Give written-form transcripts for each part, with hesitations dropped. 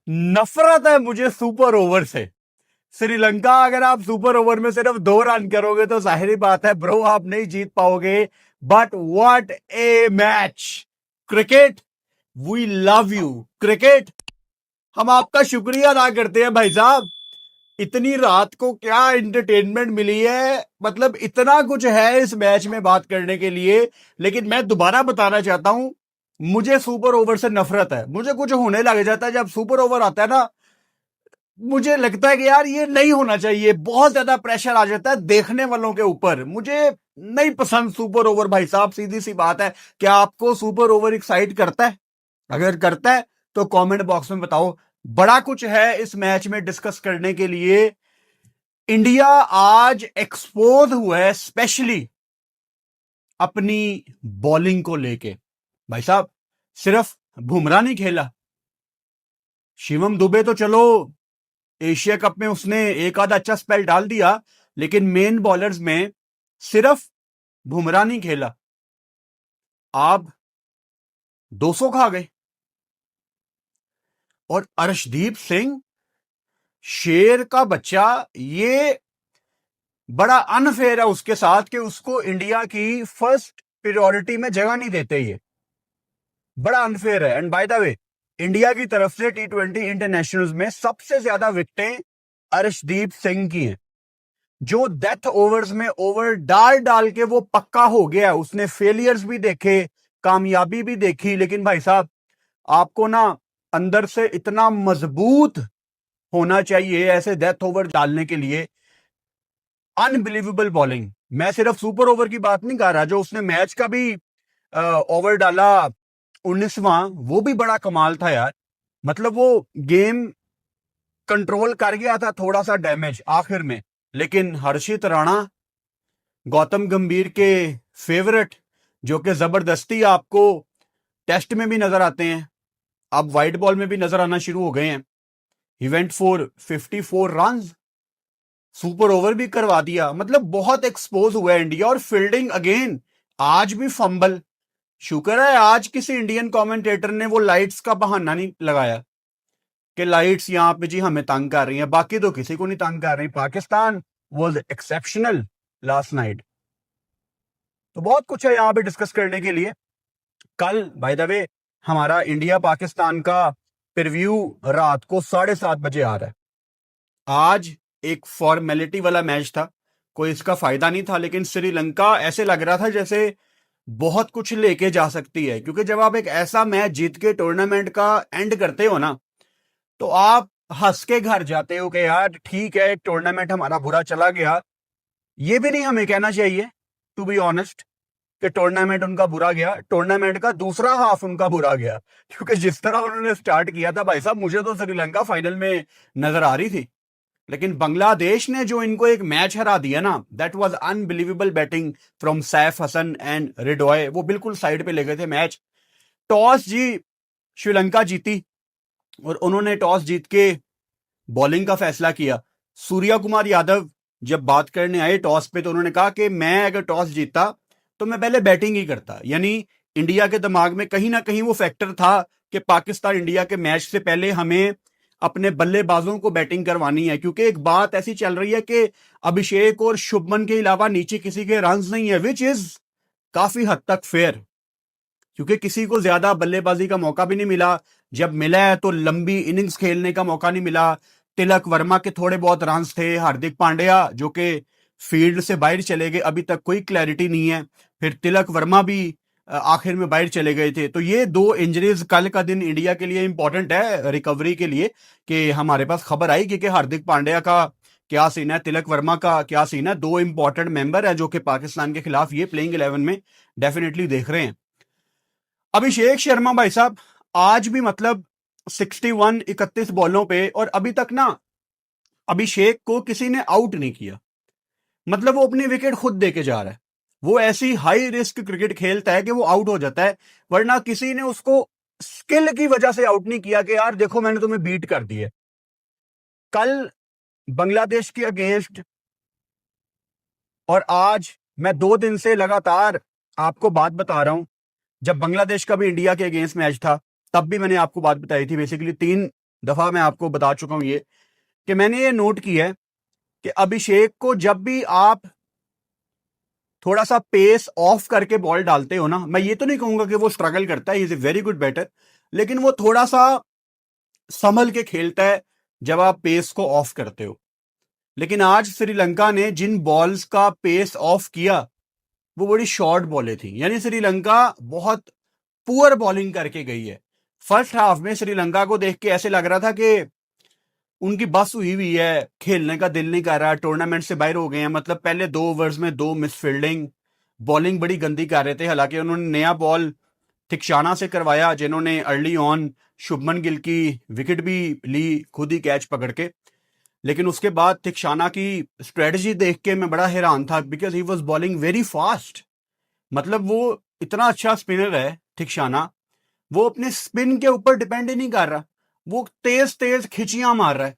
नफरत है मुझे सुपर ओवर से। श्रीलंका अगर आप सुपर ओवर में सिर्फ 2 रन करोगे तो जाहिर बात है ब्रो आप नहीं जीत पाओगे। But what a match. Cricket, we love you. Cricket, हम आपका शुक्रिया अदा करते हैं भाई साहब। इतनी रात को क्या एंटरटेनमेंट मिली है, मतलब इतना कुछ है इस मैच में बात करने के लिए। लेकिन मैं दोबारा बताना चाहता हूं, मुझे सुपर ओवर से नफरत है। मुझे कुछ होने लग जाता है जब सुपर ओवर आता है ना। मुझे लगता है कि यार ये नहीं होना चाहिए, बहुत ज्यादा प्रेशर आ जाता है देखने वालों के ऊपर। मुझे नहीं पसंद सुपर ओवर भाई साहब, सीधी सी बात है। क्या आपको सुपर ओवर एक्साइट करता है? अगर करता है तो कमेंट बॉक्स में बताओ। बड़ा कुछ है इस मैच में डिस्कस करने के लिए। इंडिया आज एक्सपोज हुआ है स्पेशली अपनी बॉलिंग को लेके। भाई साहब, सिर्फ बुमराह नहीं खेला। शिवम दुबे तो चलो एशिया कप में उसने एक आधा अच्छा स्पेल डाल दिया, लेकिन मेन बॉलर्स में सिर्फ बुमराह नहीं खेला। आप 200 खा गए। और अर्शदीप सिंह, शेर का बच्चा, ये बड़ा अनफेयर है उसके साथ कि उसको इंडिया की फर्स्ट प्रायोरिटी में जगह नहीं देते। ये बड़ा अनफेयर है। And by the way, India की तरफ से T20 इंटरनेशनल्स में सबसे ज्यादा विकेटें अर्शदीप सिंह की हैं। जो डेथ ओवर्स में ओवर डाल डाल के वो पक्का हो गया। उसने फेलियर्स भी देखे, कामयाबी भी देखी, लेकिन भाई साहब आपको ना अंदर से इतना मजबूत होना चाहिए ऐसे डेथ ओवर डालने के लिए। Unbelievable bowling. मैं सिर्फ सुपर ओवर की बात नहीं कर रहा, जो उसने मैच का भी ओवर डाला 19वां, वो भी बड़ा कमाल था यार। मतलब वो गेम कंट्रोल कर गया था, थोड़ा सा डैमेज आखिर में। लेकिन हर्षित राणा, गौतम गंभीर के फेवरेट, जो कि जबरदस्ती आपको टेस्ट में भी नजर आते हैं, अब वाइट बॉल में भी नजर आना शुरू हो गए हैं। He went for 54 run, super over भी करवा दिया। मतलब बहुत एक्सपोज हुआ है इंडिया। और फील्डिंग अगेन, आज भी फंबल। शुक्र है आज किसी इंडियन कमेंटेटर ने वो लाइट्स का बहाना नहीं लगाया कि लाइट्स यहां पे जी हमें तंग कर रही हैं। बाकी तो किसी को नहीं तंग कर रही। Pakistan was exceptional last night. तो बहुत कुछ है यहां पे डिस्कस करने के लिए। कल बाय द वे हमारा इंडिया पाकिस्तान का प्रीव्यू रात को 7:30 बजे आ रहा है। आज एक फॉर्मेलिटी वाला मैच था, कोई इसका फायदा नहीं था। लेकिन श्रीलंका ऐसे लग रहा था जैसे बहुत कुछ लेके जा सकती है, क्योंकि जब आप एक ऐसा मैच जीत के टूर्नामेंट का एंड करते हो ना, तो आप हंस के घर जाते हो कि यार ठीक है, एक टूर्नामेंट हमारा बुरा चला गया। ये भी नहीं हमें कहना चाहिए, टू बी ऑनेस्ट, कि टूर्नामेंट उनका बुरा गया। टूर्नामेंट का दूसरा हाफ उनका बुरा गया, क्योंकि जिस तरह उन्होंने स्टार्ट किया था भाई साहब, मुझे तो श्रीलंका फाइनल में नजर आ रही थी। लेकिन बांग्लादेश ने जो इनको एक मैच हरा दिया ना, that was unbelievable batting from Saif Hasan and Ridoy. वो बिल्कुल साइड पे ले गए थे मैच। टॉस जी श्रीलंका जीती, और उन्होंने टॉस जीत के बॉलिंग का फैसला किया। सूर्या कुमार यादव जब बात करने आए टॉस पे, तो उन्होंने कहा कि मैं अगर टॉस जीतता तो मैं पहले बैटिंग ही करता। यानी इंडिया के दिमाग में कहीं ना कहीं वो फैक्टर था कि पाकिस्तान इंडिया के मैच से पहले हमें अपने बल्लेबाजों को बैटिंग करवानी है। क्योंकि एक बात ऐसी चल रही है कि अभिषेक और शुभमन के अलावा नीचे किसी के रन नहीं है, विच इज काफी हद तक फेयर, क्योंकि किसी को ज्यादा बल्लेबाजी का मौका भी नहीं मिला। जब मिला है तो लंबी इनिंग्स खेलने का मौका नहीं मिला। तिलक वर्मा के थोड़े बहुत रन थे, हार्दिक पांड्या जो कि फील्ड से बाहर चले गए, अभी तक कोई क्लैरिटी नहीं है। फिर तिलक वर्मा भी आखिर में बाहर चले गए थे। तो ये दो इंजरीज कल का दिन इंडिया के लिए इंपॉर्टेंट है रिकवरी के लिए, कि हमारे पास खबर आई कि हार्दिक पांड्या का क्या सीन है, तिलक वर्मा का क्या सीन है। दो इंपॉर्टेंट मेंबर है जो कि पाकिस्तान के खिलाफ ये प्लेइंग 11 में डेफिनेटली देख रहे हैं। अभिषेक शर्मा भाई साहब आज भी मतलब 31 बॉलों पे, और अभी तक ना अभिषेक को किसी ने आउट नहीं किया। मतलब वो अपनी विकेट खुद देके जा रहा है। वो ऐसी हाई रिस्क क्रिकेट खेलता है कि वो आउट हो जाता है, वरना किसी ने उसको स्किल की वजह से आउट नहीं किया कि यार देखो मैंने तुम्हें बीट कर दिया। कल बांग्लादेश के अगेंस्ट और आज मैं 2 दिन से लगातार आपको बात बता रहा हूं। जब बांग्लादेश का भी इंडिया के अगेंस्ट मैच था, तब भी मैंने आपको बात बताई थी। बेसिकली 3 दफा मैं आपको बता चुका हूं ये, कि मैंने ये नोट किया है कि अभिषेक को जब भी आप थोड़ा सा पेस ऑफ करके बॉल डालते हो ना, मैं ये तो नहीं कहूंगा कि वो स्ट्रगल करता है, is a very good batter, लेकिन वो थोड़ा सा संभल के खेलता है जब आप पेस को ऑफ करते हो। लेकिन आज श्रीलंका ने जिन बॉल्स का पेस ऑफ किया वो बड़ी शॉर्ट बॉलें थी, यानी श्रीलंका बहुत पुअर बॉलिंग करके गई है। फर्स्ट हाफ में श्रीलंका को देख के ऐसे लग रहा था कि उनकी बस हुई हुई है, खेलने का दिल नहीं कर रहा, टूर्नामेंट से बाहर हो गए हैं। मतलब पहले 2 ओवर्स में 2 मिस फील्डिंग, बॉलिंग बड़ी गंदी कर रहे थे। हालांकि उन्होंने नया बॉल थिक्शाना से करवाया, जिन्होंने अर्ली ऑन शुभमन गिल की विकेट भी ली खुद ही कैच पकड़ के। लेकिन उसके बाद थिक्शाना की स्ट्रेटजी देख के मैं बड़ा हैरान था, because he was bowling very fast. मतलब वो इतना अच्छा स्पिनर है थिक्शाना, वो अपने स्पिन के ऊपर डिपेंड ही नहीं कर रहा, वो तेज तेज खिचियां मार रहा है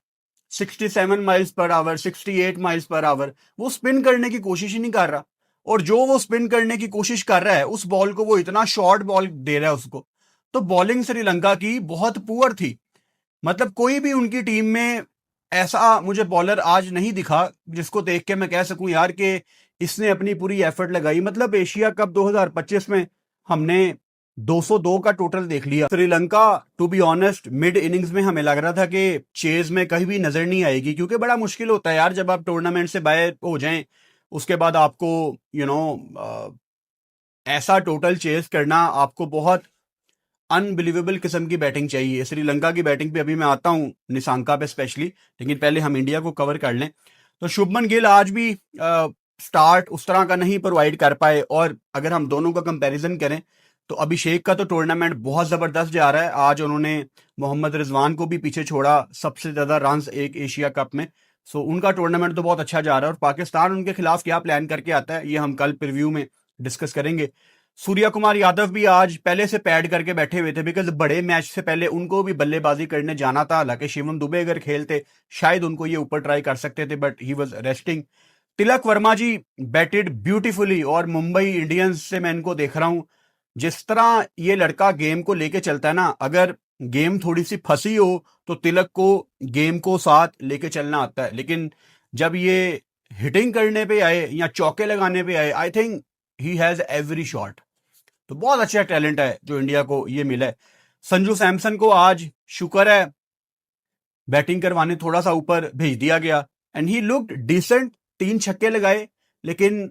67 miles per hour, 68 miles per hour. वो स्पिन करने की कोशिश ही नहीं कर रहा, और जो वो स्पिन करने की कोशिश कर रहा है उस बॉल को वो इतना शॉर्ट बॉल दे रहा है उसको। तो बॉलिंग श्रीलंका की बहुत पुअर थी। मतलब कोई भी उनकी टीम में ऐसा मुझे बॉलर आज नहीं दिखा जिसको देख के मैं कह सकूं यार कि इसने अपनी पूरी एफर्ट लगाई। मतलब एशिया कप 2025 में हमने 202 का टोटल देख लिया। Sri Lanka to be honest mid innings में हमें लग रहा था कि चेज में कहीं भी नजर नहीं आएगी, क्योंकि बड़ा मुश्किल होता है यार जब आप टूर्नामेंट से बाहर हो जाएं, उसके बाद आपको यू you नो ऐसा टोटल चेज करना, आपको बहुत अनबिलीवेबल किस्म की बैटिंग चाहिए। श्रीलंका की बैटिंग पे अभी मैं आता हूं, निशांका पे स्पेशली, लेकिन पहले हम इंडिया को कवर कर लें। तो शुभमन गिल आज भी स्टार्ट उस तरह का नहीं प्रोवाइड कर पाए, और अगर हम दोनों का कंपैरिजन करें तो अभिषेक का तो टूर्नामेंट बहुत जबरदस्त जा रहा है। आज उन्होंने मोहम्मद रिजवान को भी पीछे छोड़ा, सबसे ज्यादा रन्स एक एशिया कप में। सो उनका टूर्नामेंट तो बहुत अच्छा जा रहा है, और पाकिस्तान उनके खिलाफ क्या प्लान करके आता है ये हम कल प्रीव्यू में डिस्कस करेंगे। सूर्या कुमार यादव भी आज पहले से पैड करके बैठे हुए थे, बिकॉज बड़े मैच से पहले उनको भी बल्लेबाजी करने जाना था। हालांकि शिवम दुबे अगर खेलते शायद उनको ये ऊपर ट्राई कर सकते थे, but he was resting. Tilak Varma ji batted beautifully, और मुंबई इंडियंस से मैं इनको देख रहा हूं, जिस तरह ये लड़का गेम को लेके चलता है ना, अगर गेम थोड़ी सी फंसी हो तो तिलक को गेम को साथ लेके चलना आता है। लेकिन जब ये हिटिंग करने पे आए या चौके लगाने पे आए, I think he has every shot. तो बहुत अच्छा टैलेंट है जो इंडिया को ये मिला है। संजू सैमसन को आज शुक्र है बैटिंग करवाने थोड़ा सा ऊपर भेज दिया गया, एंड ही लुक्ड डिसेंट। 3 छक्के लगाए, लेकिन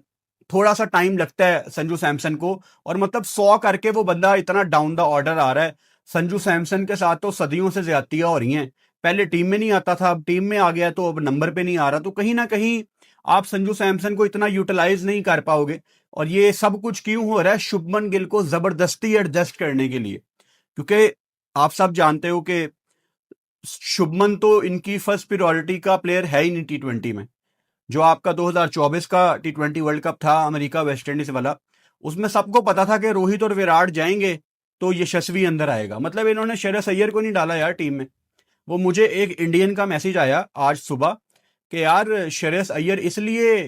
थोड़ा सा टाइम लगता है संजू सैमसन को, और मतलब 100 करके वो बंदा इतना डाउन द ऑर्डर आ रहा है। संजू सैमसन के साथ तो सदियों से ज्यादतियां हो रही हैं। पहले टीम में नहीं आता था, अब टीम में आ गया तो अब नंबर पे नहीं आ रहा। तो कहीं ना कहीं आप संजू सैमसन को इतना यूटिलाइज नहीं कर पाओगे, और ये सब कुछ क्यों हो रहा है? शुभमन गिल को जबरदस्ती एडजस्ट करने के लिए, क्योंकि आप सब जानते हो कि शुभमन तो इनकी फर्स्ट प्रायोरिटी का प्लेयर है ही नहीं T20 में। जो आपका 2024 का T20 वर्ल्ड कप था अमेरिका वेस्ट इंडीज वाला, उसमें सबको पता था कि रोहित और विराट जाएंगे तो यशस्वी अंदर आएगा। मतलब इन्होंने श्रेयस अय्यर को नहीं डाला यार टीम में। वो मुझे एक इंडियन का मैसेज आया आज सुबह कि यार श्रेयस अय्यर इसलिए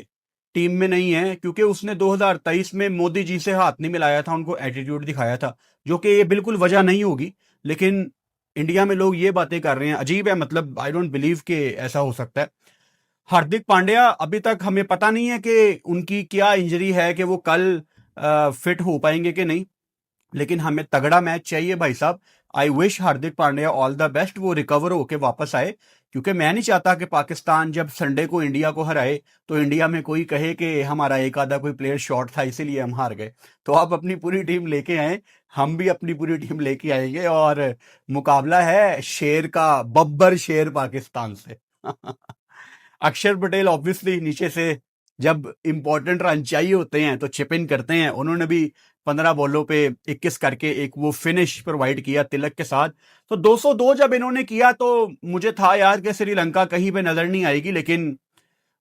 टीम में नहीं है क्योंकि उसने 2023 में मोदी जी से हाथ नहीं मिलाया था, उनको एटीट्यूड दिखाया था, जो कि ये बिल्कुल वजह नहीं होगी। लेकिन इंडिया में लोग ये बातें कर रहे हैं, अजीब है। मतलब आई डोंट बिलीव कि ऐसा हो सकता है। हार्दिक पांड्या अभी तक हमें पता नहीं है कि उनकी क्या इंजरी है, कि वो कल फिट हो पाएंगे कि नहीं, लेकिन हमें तगड़ा मैच चाहिए भाई साहब। I wish Hardik Pandya all the best, वो रिकवर होके वापस आए, क्योंकि मैं नहीं चाहता कि पाकिस्तान जब संडे को इंडिया को हराए तो इंडिया में कोई कहे कि हमारा एक आधा कोई प्लेयर शॉर्ट था इसीलिए हम हार गए। तो आप अपनी पूरी टीम लेके आए, हम भी अपनी पूरी टीम लेके आएंगे, और मुकाबला है शेर का, बब्बर शेर पाकिस्तान से। अक्षर पटेल ऑब्वियसली नीचे से जब इंपॉर्टेंट रन चाहिए होते हैं तो चिप इन करते हैं। उन्होंने भी 15 बॉलों पे 21 करके एक वो फिनिश प्रोवाइड किया तिलक के साथ। तो 202 जब इन्होंने किया तो मुझे था यार कि श्रीलंका कहीं पे नजर नहीं आएगी, लेकिन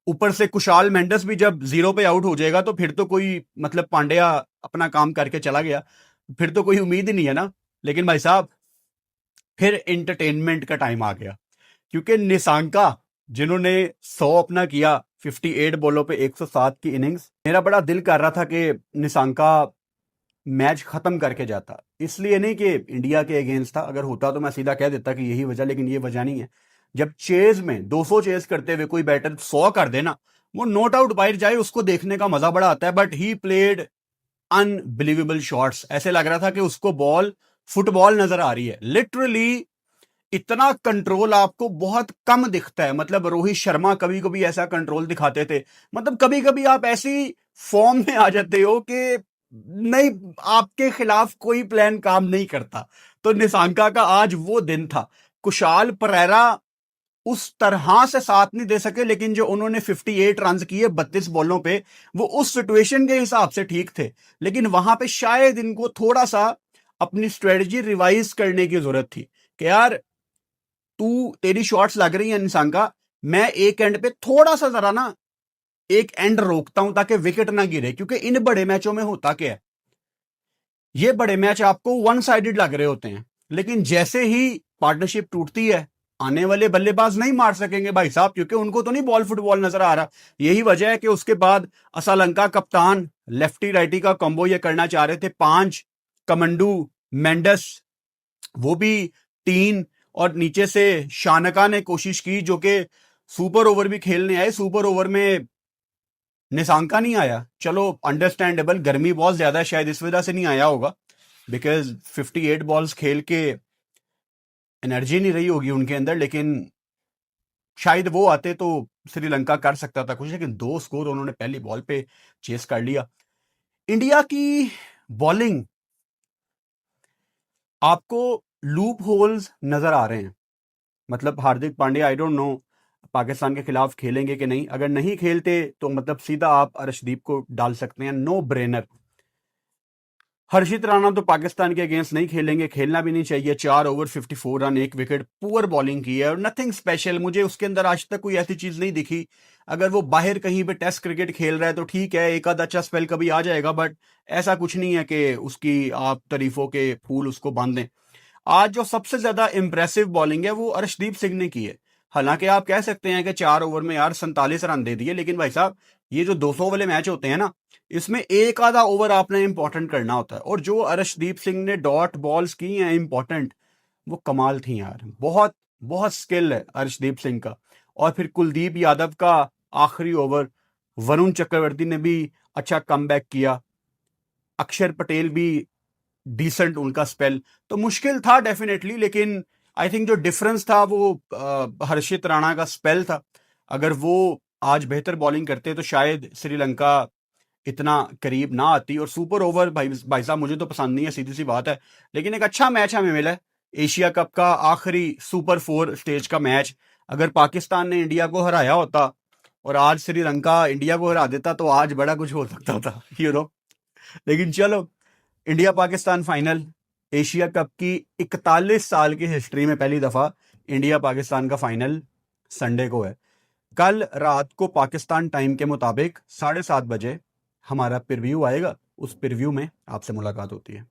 ऊपर से कुशाल मेंडस भी जब 0 पे आउट हो जाएगा तो फिर तो कोई, मतलब पांड्या अपना काम करके चला गया, फिर तो कोई उम्मीद ही नहीं है ना। लेकिन भाई साहब फिर एंटरटेनमेंट का टाइम आ गया, क्योंकि निशांका जिन्होंने 100 अपना किया 58 बॉलों पे 107 की इनिंग्स, मेरा बड़ा दिल कर रहा था कि निशांका मैच खत्म करके जाता। इसलिए नहीं कि इंडिया के अगेंस्ट था, अगर होता तो मैं सीधा कह देता कि यही वजह, लेकिन ये वजह नहीं है। जब चेज में 200 चेज करते हुए कोई बैटर 100 कर देना, वो नोट आउट बाहर जाए, उसको देखने का मजा बड़ा आता है। But he played unbelievable shots, ऐसे लग रहा था कि उसको बॉल फुटबॉल नजर आ रही है लिटरली। इतना कंट्रोल आपको बहुत कम दिखता है। मतलब रोहित शर्मा कभी कभी ऐसा कंट्रोल दिखाते थे, मतलब कभी कभी आप ऐसी फॉर्म में आ जाते हो कि नहीं, आपके खिलाफ कोई प्लान काम नहीं करता। तो निशांका का आज वो दिन था। कुशाल परेरा उस तरह से साथ नहीं दे सके, लेकिन जो उन्होंने 58 रन किए 32 बॉलों पे, वो उस सिचुएशन के हिसाब से ठीक थे। लेकिन वहां पे शायद इनको थोड़ा सा अपनी स्ट्रेटजी रिवाइज करने की जरूरत थी कि यार तेरी शॉट्स लग रही हैं निशांका, मैं एक एंड पे थोड़ा सा जरा ना एक एंड रोकता हूं ताकि विकेट ना गिरे। क्योंकि इन बड़े मैचों में होता क्या है, ये बड़े मैच आपको वन साइडेड लग रहे होते हैं, लेकिन जैसे ही पार्टनरशिप टूटती है, आने वाले बल्लेबाज नहीं मार सकेंगे भाई साहब, क्योंकि उनको तो नहीं बॉल फुटबॉल नजर आ रहा। यही वजह है कि उसके बाद असलंका कप्तान लेफ्टी राइटी का कॉम्बो ये करना चाह रहे थे। 5 कमंडू मेंडस, वो भी 3, और नीचे से शानका ने कोशिश की, जो कि सुपर ओवर भी खेलने आए। सुपर ओवर में निशांका नहीं आया, चलो अंडरस्टैंडेबल, गर्मी बहुत ज्यादा है, शायद इस वजह से नहीं आया होगा, बिकॉज 58 बॉल्स खेल के एनर्जी नहीं रही होगी उनके अंदर। लेकिन शायद वो आते तो श्रीलंका कर सकता था कुछ, लेकिन 2 स्कोर उन्होंने पहली बॉल पे चेस कर लिया। इंडिया की बॉलिंग, आपको लूप होल्स नजर आ रहे हैं। मतलब Hardik Pandya, I don't know Pakistan के खिलाफ खेलेंगे कि नहीं। अगर नहीं खेलते तो मतलब सीधा आप अर्शदीप को डाल सकते हैं, नो ब्रेनर। हर्षित राणा तो पाकिस्तान के अगेंस्ट नहीं खेलेंगे, खेलना भी नहीं चाहिए। 4 over 54 run, 1 wicket, poor bowling की है और नथिंग स्पेशल। मुझे उसके अंदर आज तक कोई ऐसी चीज नहीं दिखी। अगर वो बाहर कहीं पे टेस्ट क्रिकेट खेल रहा है तो ठीक है, एक आधा अच्छा स्पेल कभी आ जाएगा, बट ऐसा कुछ नहीं है कि उसकी आप तारीफों के फूल उसको बांध दें। आज जो सबसे ज्यादा इंप्रेसिव बॉलिंग है वो अर्शदीप सिंह ने की है। हालांकि आप कह सकते हैं कि 4 ओवर में यार 47 रन दे दिए, लेकिन भाई साहब ये जो 200 वाले मैच होते हैं ना, इसमें एक आधा ओवर आपने इंपॉर्टेंट करना होता है। और जो अर्शदीप सिंह ने डॉट बॉल्स की हैं इंपॉर्टेंट, वो कमाल थी यार। बहुत बहुत स्किल है अर्शदीप सिंह का। और फिर कुलदीप यादव का आखिरी ओवर, वरुण चक्रवर्ती ने भी अच्छा कमबैक किया, अक्षर पटेल भी डिसेंट उनका स्पेल। तो मुश्किल था डेफिनेटली, लेकिन आई थिंक जो डिफरेंस था वो हर्षित राणा का स्पेल था। अगर वो आज बेहतर बॉलिंग करते तो शायद श्रीलंका इतना करीब ना आती। और सुपर ओवर भाई साहब मुझे तो पसंद नहीं है, सीधी सी बात है, लेकिन एक अच्छा मैच हमें मिला है। एशिया कप का आखिरी सुपर 4 स्टेज का मैच। अगर पाकिस्तान ने इंडिया को हराया होता और आज श्रीलंका इंडिया को हरा देता तो आज बड़ा कुछ हो सकता था, लेकिन चलो, India Pakistan final, Asia cup की 41 साल की हिस्ट्री में पहली दफा इंडिया पाकिस्तान का फाइनल संडे को है। कल रात को पाकिस्तान टाइम के मुताबिक 7:30 बजे हमारा प्रीव्यू आएगा। उस प्रीव्यू में आपसे मुलाकात होती है।